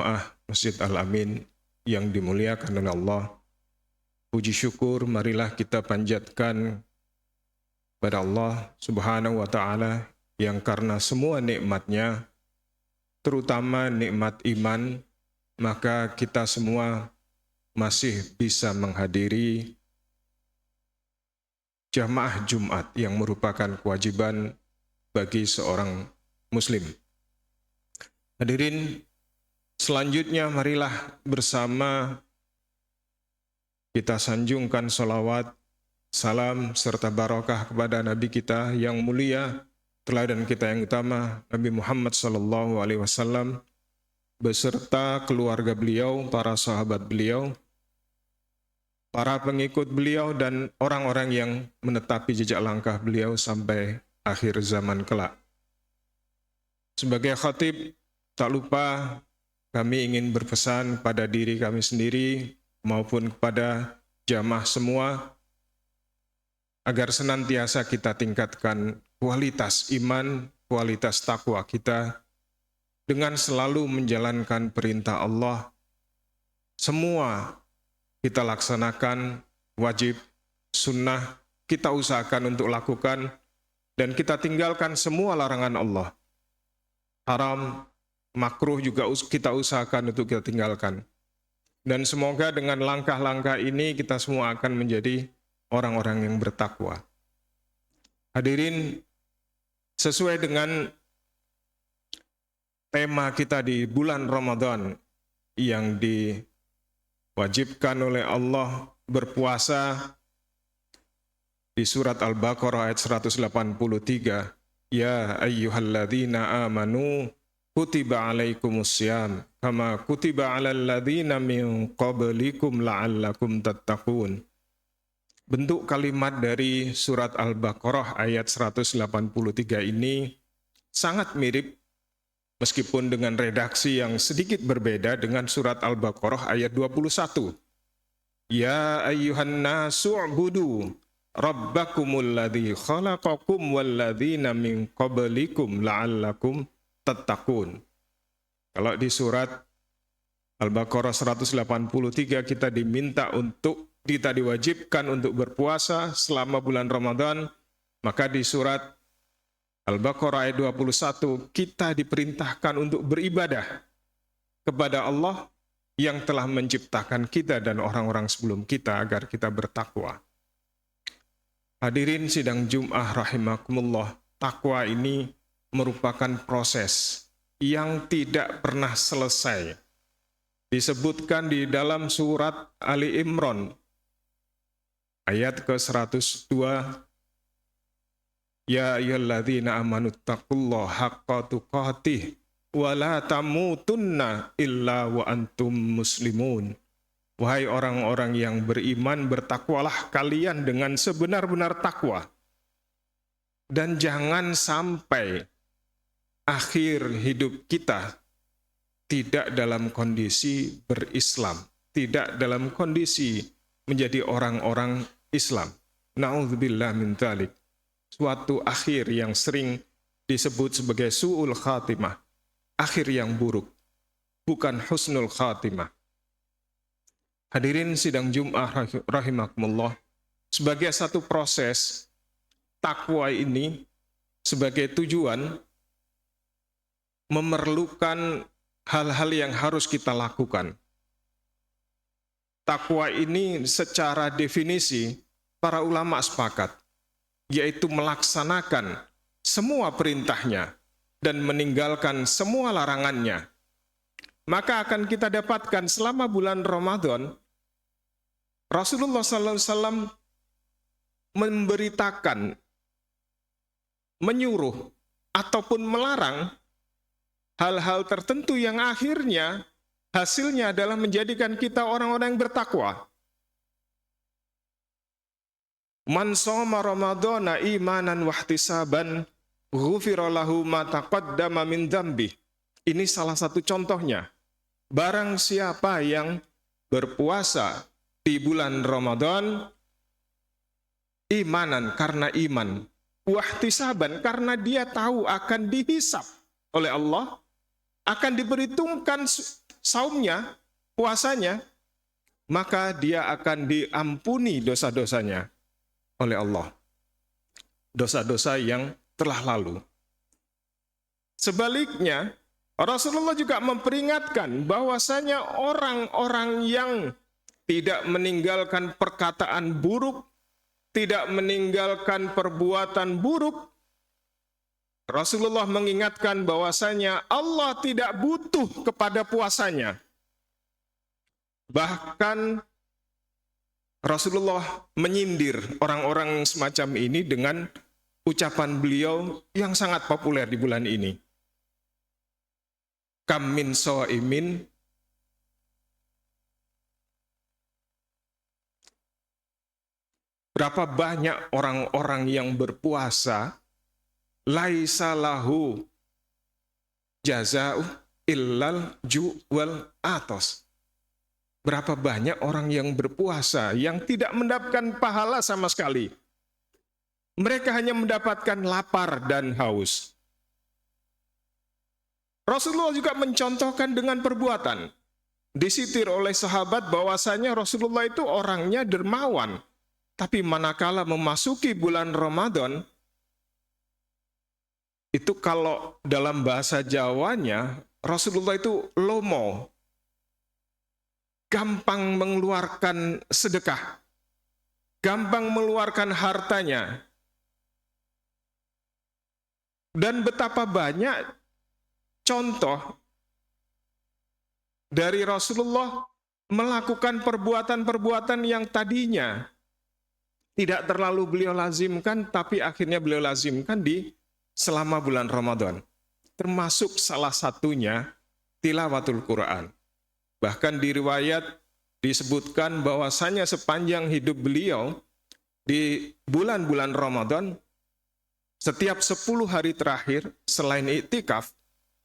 jamaah Masjid Al-Amin yang dimuliakan oleh Allah. Puji syukur marilah kita panjatkan pada Allah Subhanahu wa Ta'ala yang karena semua nikmatnya, terutama nikmat iman, maka kita semua masih bisa menghadiri jamaah Jumat yang merupakan kewajiban bagi seorang Muslim. Hadirin, selanjutnya marilah bersama kita sanjungkan salawat, salam, serta barakah kepada Nabi kita yang mulia, teladan kita yang utama, Nabi Muhammad SAW, beserta keluarga beliau, para sahabat beliau, para pengikut beliau, dan orang-orang yang menetapi jejak langkah beliau sampai akhir zaman kelak. Sebagai khatib, tak lupa kami ingin berpesan pada diri kami sendiri maupun kepada jamaah semua agar senantiasa kita tingkatkan kualitas iman, kualitas takwa kita dengan selalu menjalankan perintah Allah. Semua kita laksanakan, wajib, sunnah, kita usahakan untuk lakukan, dan kita tinggalkan semua larangan Allah. Haram, makruh juga kita usahakan untuk kita tinggalkan. Dan semoga dengan langkah-langkah ini kita semua akan menjadi orang-orang yang bertakwa. Hadirin, sesuai dengan tema kita di bulan Ramadan yang diwajibkan oleh Allah berpuasa di surat Al-Baqarah ayat 183, Ya ayyuhalladzina amanu kutiba alaikumussyam kama kutiba alal ladzina min qablikum la'allakum tattaqun. Bentuk kalimat dari surat Al-Baqarah ayat 183 ini sangat mirip meskipun dengan redaksi yang sedikit berbeda dengan surat Al-Baqarah ayat 21. Ya ayyuhan nasu u'budu rabbakumul ladzi khalaqakum walladzina min qablikum la'allakum tattaqun. Kalau di surat Al-Baqarah 183 kita diwajibkan untuk berpuasa selama bulan Ramadan, maka di surat Al-Baqarah ayat 21 kita diperintahkan untuk beribadah kepada Allah yang telah menciptakan kita dan orang-orang sebelum kita agar kita bertakwa. Hadirin sidang Jum'ah rahimakumullah, takwa ini merupakan proses yang tidak pernah selesai. Disebutkan di dalam surat Ali Imran ayat ke-102, Ya ayyuhalladzina amanu taqullaha haqqa tuqatih wa la tamutunna illa wa antum muslimun. Wahai orang-orang yang beriman, bertakwalah kalian dengan sebenar-benar takwa. Dan jangan sampai akhir hidup kita tidak dalam kondisi berislam, tidak dalam kondisi menjadi orang-orang Islam. Na'udzubillah min dzalik. Suatu akhir yang sering disebut sebagai su'ul khatimah, akhir yang buruk, bukan husnul khatimah. Hadirin sidang Jum'ah rahimakumullah, sebagai satu proses, takwa ini sebagai tujuan memerlukan hal-hal yang harus kita lakukan. Takwa ini secara definisi para ulama sepakat, yaitu melaksanakan semua perintahnya dan meninggalkan semua larangannya. Maka akan kita dapatkan selama bulan Ramadan, Rasulullah SAW memberitakan, menyuruh, ataupun melarang hal-hal tertentu yang akhirnya hasilnya adalah menjadikan kita orang-orang yang bertakwa. Man shoma Ramadhana imanan wahtisaban ghufira lahu ma taqaddama min dzambi. Ini salah satu contohnya. Barang siapa yang berpuasa di bulan Ramadan imanan karena iman, wahtisaban karena dia tahu akan dihisab oleh Allah, akan diperhitungkan saumnya, puasanya, maka dia akan diampuni dosa-dosanya oleh Allah. Dosa-dosa yang telah lalu. Sebaliknya, Rasulullah juga memperingatkan bahwasanya orang-orang yang tidak meninggalkan perkataan buruk, tidak meninggalkan perbuatan buruk, Rasulullah mengingatkan bahwasanya Allah tidak butuh kepada puasanya. Bahkan Rasulullah menyindir orang-orang semacam ini dengan ucapan beliau yang sangat populer di bulan ini. Kam min shaimin berapa banyak orang-orang yang berpuasa laisa lahu jaza'u illal ju' wal atos. Berapa banyak orang yang berpuasa yang tidak mendapatkan pahala sama sekali. Mereka hanya mendapatkan lapar dan haus. Rasulullah juga mencontohkan dengan perbuatan. Disitir oleh sahabat bahwasanya Rasulullah itu orangnya dermawan. Tapi manakala memasuki bulan Ramadan, itu kalau dalam bahasa Jawanya, Rasulullah itu lomo. Gampang mengeluarkan sedekah. Gampang mengeluarkan hartanya. Dan betapa banyak contoh dari Rasulullah melakukan perbuatan-perbuatan yang tadinya tidak terlalu beliau lazimkan, tapi akhirnya beliau lazimkan di selama bulan Ramadan. Termasuk salah satunya tilawatul Quran. Bahkan di riwayat disebutkan bahwasanya sepanjang hidup beliau di bulan-bulan Ramadan, setiap 10 hari terakhir selain iktikaf,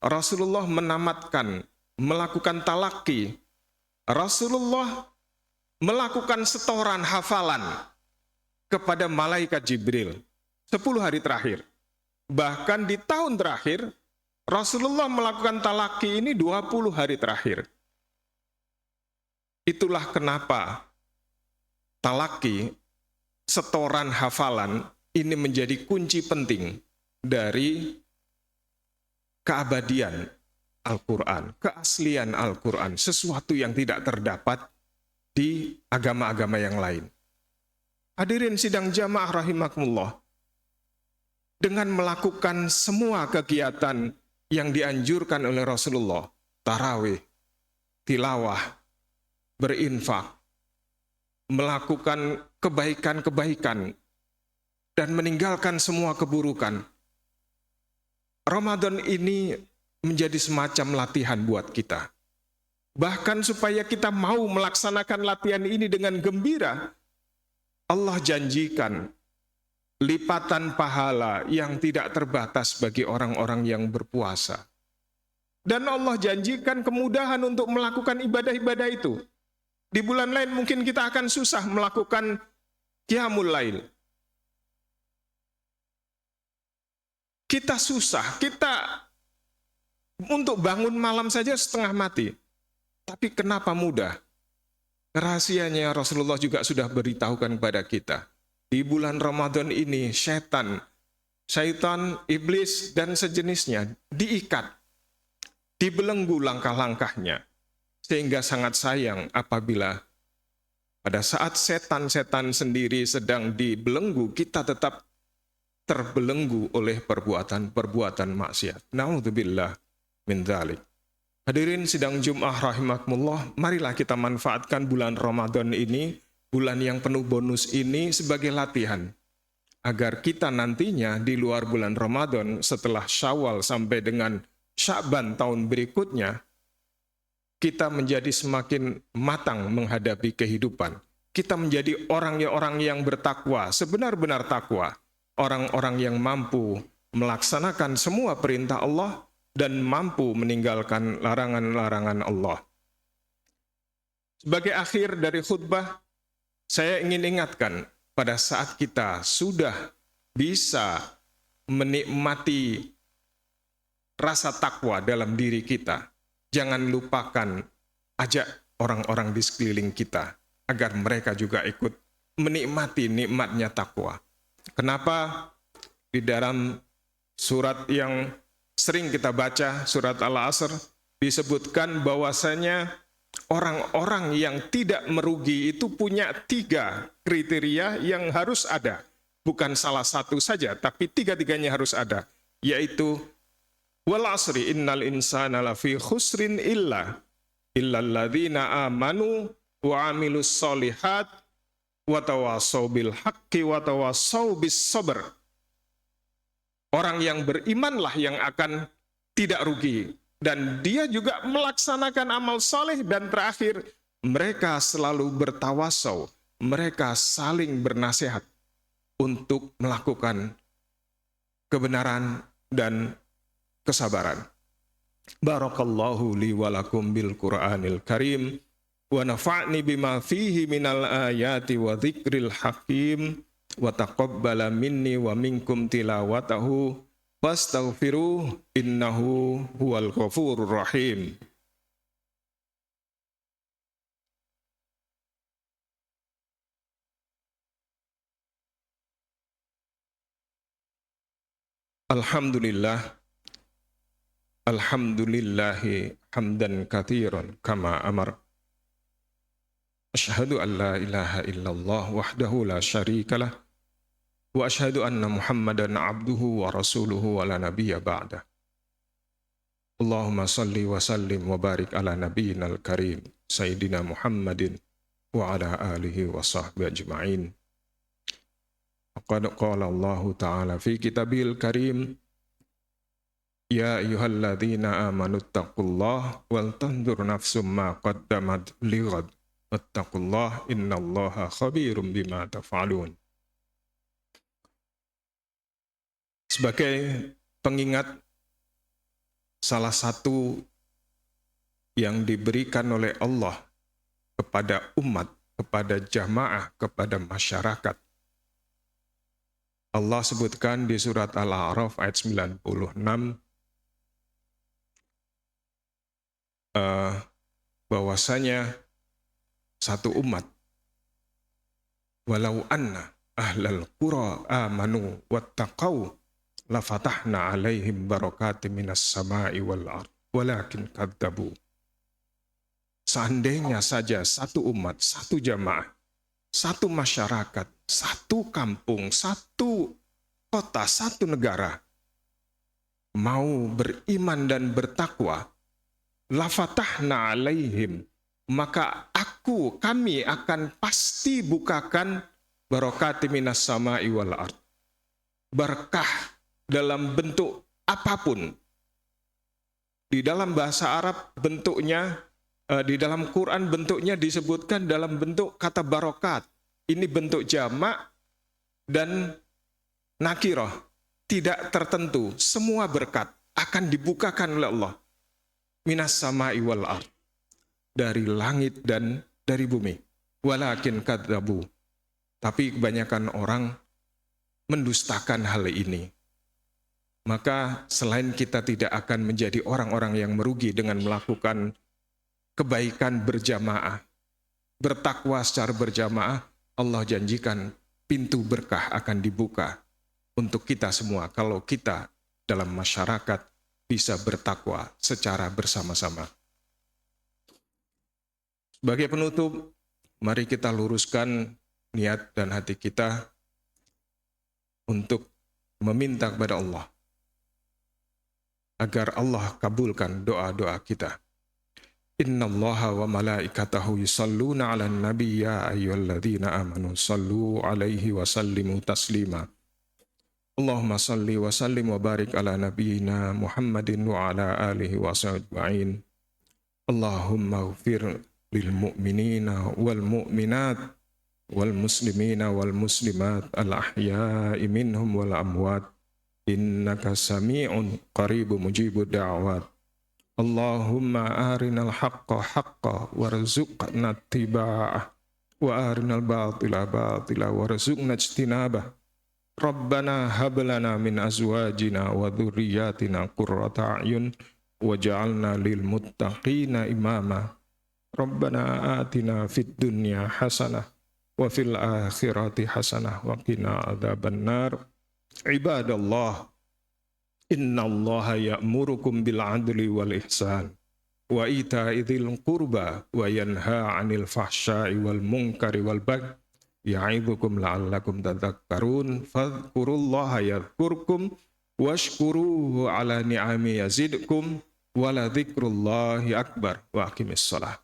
Rasulullah menamatkan, melakukan talaki. Rasulullah melakukan setoran hafalan kepada malaikat Jibril 10 hari terakhir. Bahkan di tahun terakhir, Rasulullah melakukan talaki ini 20 hari terakhir. Itulah kenapa talaki, setoran hafalan, ini menjadi kunci penting dari keabadian Al-Quran, keaslian Al-Quran, sesuatu yang tidak terdapat di agama-agama yang lain. Hadirin sidang jamaah rahimakumullah, dengan melakukan semua kegiatan yang dianjurkan oleh Rasulullah, tarawih, tilawah, berinfak, melakukan kebaikan-kebaikan, dan meninggalkan semua keburukan, Ramadan ini menjadi semacam latihan buat kita. Bahkan supaya kita mau melaksanakan latihan ini dengan gembira, Allah janjikan lipatan pahala yang tidak terbatas bagi orang-orang yang berpuasa. Dan Allah janjikan kemudahan untuk melakukan ibadah-ibadah itu. Di bulan lain mungkin kita akan susah melakukan qiyamul lail. Kita susah, kita untuk bangun malam saja setengah mati. Tapi kenapa mudah? Rahasianya Rasulullah juga sudah beritahukan kepada kita. Di bulan Ramadan ini syaitan, iblis dan sejenisnya diikat, dibelenggu langkah-langkahnya. Sehingga sangat sayang apabila pada saat setan-setan sendiri sedang dibelenggu, kita tetap terbelenggu oleh perbuatan-perbuatan maksiat. Na'udzubillah min dzalik. Hadirin sidang Jum'ah rahimakumullah, marilah kita manfaatkan bulan Ramadan ini, bulan yang penuh bonus ini sebagai latihan. Agar kita nantinya di luar bulan Ramadan, setelah Syawal sampai dengan Sya'ban tahun berikutnya, kita menjadi semakin matang menghadapi kehidupan. Kita menjadi orang-orang yang bertakwa, sebenar-benar takwa. Orang-orang yang mampu melaksanakan semua perintah Allah dan mampu meninggalkan larangan-larangan Allah. Sebagai akhir dari khutbah, saya ingin ingatkan pada saat kita sudah bisa menikmati rasa takwa dalam diri kita, jangan lupakan ajak orang-orang di sekeliling kita agar mereka juga ikut menikmati nikmatnya takwa. Kenapa di dalam surat yang sering kita baca, surat Al-Asr, disebutkan bahwasanya orang-orang yang tidak merugi itu punya 3 kriteria yang harus ada. Bukan salah satu saja, tapi 3-tiganya harus ada. Yaitu, wal asri innal insana lafi khusrin illalladzina amanu wa amilus solihat wa tawasaw bil haqqi wa tawasaw bis sabr. Orang yang berimanlah yang akan tidak rugi. Dan dia juga melaksanakan amal soleh. Dan terakhir, mereka selalu bertawasau. Mereka saling bernasihat untuk melakukan kebenaran dan kesabaran. Barakallahu li walakum bil Qur'anil Karim. Wa nafa'ni bima fihi minal ayati wa dzikril hakim. Wa taqabbala minni wa minkum tilawatahu wastaghfiruh innahu huwal ghafurur rahim. Alhamdulillahi hamdan katsiran kama amar. Asyhadu an la ilaha illallah wahdahu la syarikalah wa asyhadu anna Muhammadan abduhu wa rasuluhu wa la nabiyya ba'da. Allahumma salli wa sallim wa barik ala nabiyyinal karim Sayyidina Muhammadin wa ala alihi wa sahbihi ajma'in. Qad qala Allah ta'ala fi kitabil karim, ya ayyuhalladzina amanu taqullaha wal tanzur nafsum ma qaddamat lighad wattaqullaha innallaha khabirum bima taf'alun. Sebagai pengingat, salah satu yang diberikan oleh Allah kepada umat, kepada jamaah, kepada masyarakat. Allah sebutkan di surat Al-A'raf ayat 96, bahwasanya satu umat, walau anna ahlal qura amanu wattaqau lafatahna alaihim barakatim minas sama'i wal ard walakin kadzabu. Seandainya saja satu umat, satu jamaah, satu masyarakat, satu kampung, satu kota, satu negara mau beriman dan bertakwa, lafatahna alaihim, maka kami akan pasti bukakan barakatim minas sama'i wal ard. Berkah dalam bentuk apapun. Di dalam bahasa Arab bentuknya, di dalam Quran bentuknya disebutkan dalam bentuk kata barokat. Ini bentuk jamak dan nakirah, tidak tertentu. Semua berkat akan dibukakan oleh Allah. Minas sama'i wal ard, dari langit dan dari bumi. Walakin kadzabu, tapi kebanyakan orang mendustakan hal ini. Maka selain kita tidak akan menjadi orang-orang yang merugi dengan melakukan kebaikan berjamaah, bertakwa secara berjamaah, Allah janjikan pintu berkah akan dibuka untuk kita semua kalau kita dalam masyarakat bisa bertakwa secara bersama-sama. Sebagai penutup, mari kita luruskan niat dan hati kita untuk meminta kepada Allah agar Allah kabulkan doa-doa kita. Innallaha wa malaikatahu yusalluna 'alan nabi ya ayyuhalladzina amanu sallu 'alaihi wa sallimu taslima. Allahumma salli wa sallim wa barik ala nabiyyina Muhammadin wa ala alihi wa sahbihi. Allahumma ighfir lil mu'minina wal mu'minat wal muslimina wal muslimat al ahya'i minhum wal amwat. Innaka sami'un qaribu mujibud da'wat. Allahumma arinal haqqa haqqa warzuqna ittiba'ah wa arinal batila batila warzuqna ijtinabah. Rabbana hab lana min azwajina wa dhurriyyatina qurrata a'yun waj'alna lil muttaqina imama. Rabbana atina fid dunya hasanah wa fil akhirati hasanah wa qina adzabannar. Ibadallah, innallaha ya'murukum bil adli wal ihsan wa ita'i dzil qurba wa yanha 'anil fahsya'i wal munkari wal baghi ya'idzukum la'allakum tadhakkarun. Fadhkurullaha yadhkurkum washkuruhu 'ala ni'ami yazidkum wa la dzikrullahi akbar. Wa aqimis shalah.